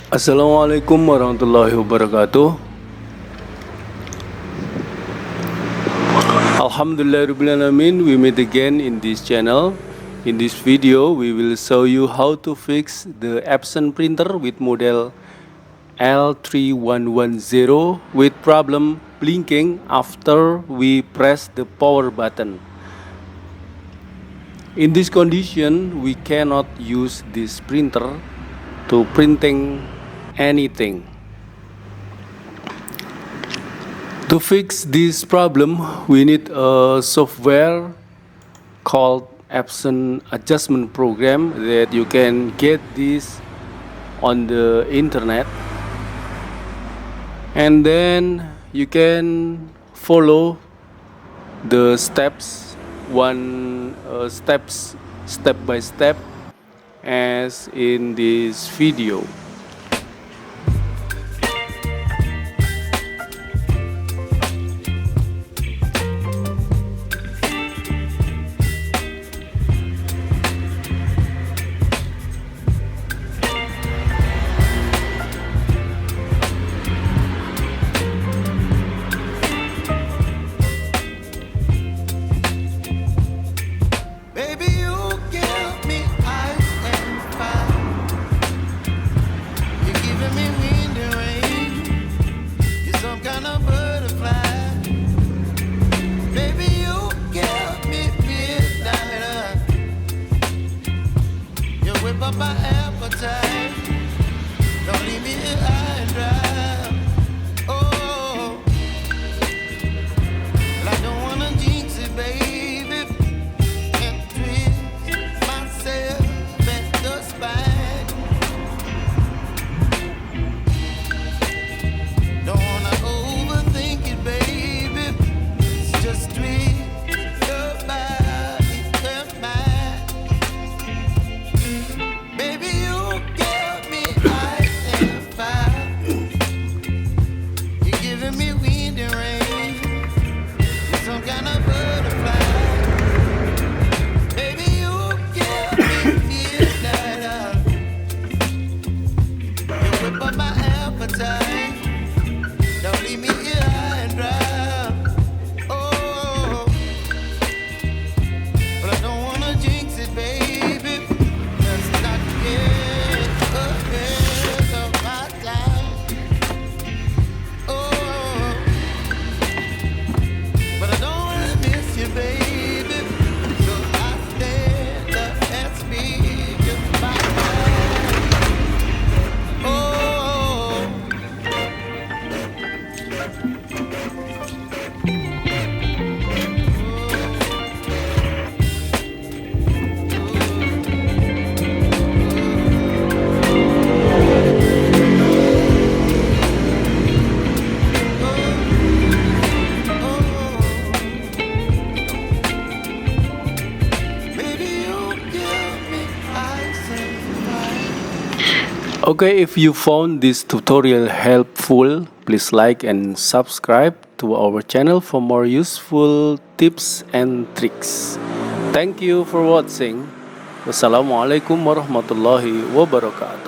Assalamualaikum warahmatullahi wabarakatuh. Alhamdulillahirrahmanirrahim. We meet again in this channel. In this video, we will show you how to fix the Epson printer with model L3110 with problem blinking after we press the power button. In this condition, we cannot use this printer to printing anything. To fix this problem, we need a software called Epson adjustment program that you can get this on the internet, and then you can follow the steps step by step as in this video. My appetite, don't leave me here high and dry. Oh, well, I don't wanna jinx it, baby, and twist myself at the spine. Don't wanna overthink it, baby. It's just twist your body and mine. Baby, you give me ice and fire. You're giving me wind and rain. You're some kind of butterfly. Baby, you give me midnight. You whip up my appetite. Don't leave me here high and dry. Oh, but I don't wanna jinx it, baby. Let's not get ahead of my time. Oh, but I don't wanna miss you, baby. So I stand up and speak my mind. Oh. Okay, if you found this tutorial helpful, please like and subscribe to our channel for more useful tips and tricks. Thank you for watching. Wassalamualaikum warahmatullahi wabarakatuh.